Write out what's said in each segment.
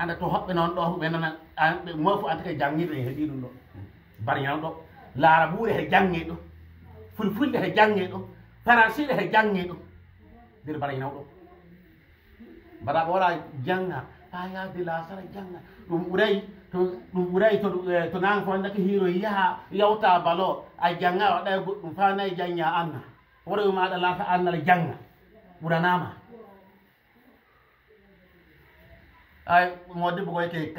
anda to hoɓɓe noon ɗo ɓe nana ɓe mofu anta ke jangirde he ɗi ɗum ɗo bariñan ɗo laarabuure he jange ɗo fulfulde he jange ɗo faransiɗe he jange ɗo nder bariñaw ɗo mbaɗa ɓe wala janga ha yaade lasara janga ɗum ɓuray to nan fo ndake hiiro yaha yawta balo a janga waɗa goɗɗum fa nayi jangña anna woroyo maɗa laata annal janga ɓuranama ay modibbo koyke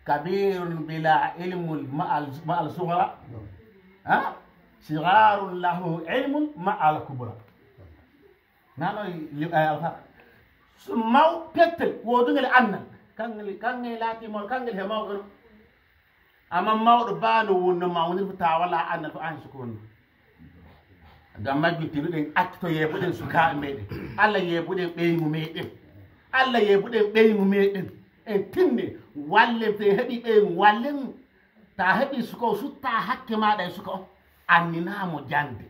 kabirun bila ilmun ma al sughra ha sigarun lahu ilmun ma al kubra nano alfa maw pettel wodugel annal kangel latimol kangel he mawɗo no amma mawɗo bano wonno mawni ta wala annal to an sukonno gam majjutiruɗen acto yeɓuɗen sukaɓe meɗen allah yeɓuɗen ɓeygu meɗen allah yeɓuɗen ɓeygu meɗen en tinne wallen to en heeɓi ɓeygu wallen ta heeɓi suka o sutta hakke maɗa e suka o anninamo jande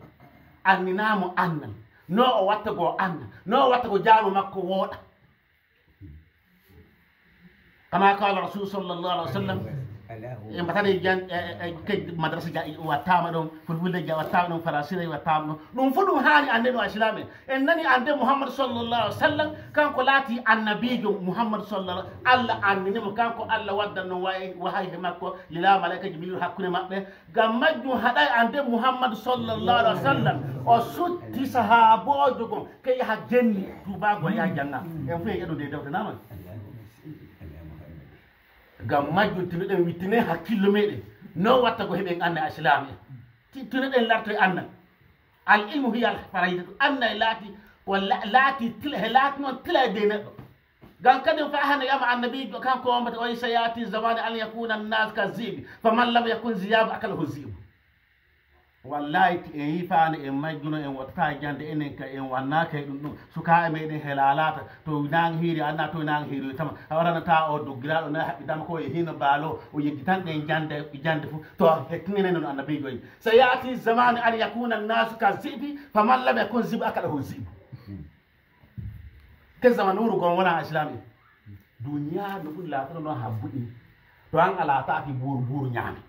anninamo annal no o watta go annal no o watta ko jaamu makko wooɗa kama qala rasul sallallahu alaihi wasallam e mbatade jan ke madrasa wattama ɗon fulfulde wattama ɗon farasira wattama ɗon ɗum fu ɗum haani ande ɗo islame en nani ande mouhammad sallallahu alih wa sallam kanko laati annabijo mouhammad sallallah allah andinimo kanko allah waddanno wahay he makko lila malaika jibril hakkude maɓɓe gam majjum haɗay ande mouhammad sallallahu alih wa sallam o sutti sahabojo gon ke yaha genni tubago yaha janga en fu e ƴeɗo de dewte nanoy gam majjum tinoɗen wittine hakkillo meɗen no watta ko heɓen anna islam en tinoɗen lartoye annal al ilmu hiya al farayidatu anna e laati ko laati tila he laati noon tila e de neɗɗo gam kadi fa hande yama annabijo kanko wombata oy sayati zamane an yakuna annas ka zibi faman lam yakun ziyabu akalahu zibu wallahi en yifani en majjuno en wattata jande enen ka en wannaka e ɗum ɗum sukaɓe meɗen he lalata to nang hiiri anna to nang hiiri tama awaranata o doggiraɗo na haɓɓitama ko e hino baalo o yeggitanɗe jande fo to hettinene non annabijo yi so yaati zamane an yakuna annasu ka zibi faman lam yakun zibu akalahu zibu ke zaman wuro gon wona islam e duniya no ɓuuri latano noon ha buɗi to an a lataki buuru ñaami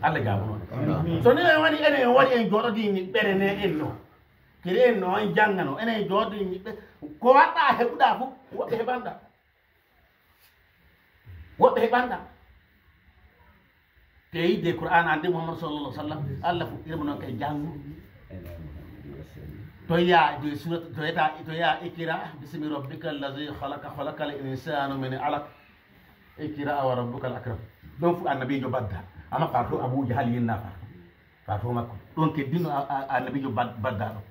Allah jaabo noon so ni en waɗi enen en waɗi en jooɗodi ñiɓɓere ne en no kiri en no en janggano enen jooɗodi ñiɓɓe ko waɗɗa heɓuɗa fof woɓɓe heɓanɗa woɓɓe heɓanɗa te yidde qur'an ande mouhammad sallallah sallam allah fuɗɗirimo noon kay janggo to ya de surat to ya ikira bismi rabbika allazi khalaqa al insana min alaq ikira wa rabbuka al akram ɗon fu annabijo badda amma fato abou jahal yinna fato makko ɗon keddino annabijo badda ɗo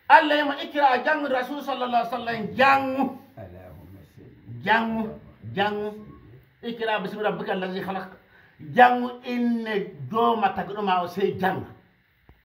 allah yima ikira jangu rasul sallallah sallam jangu ikira bismi rabbika allazi khalaq jangu inne doma tagɗoma o sey janga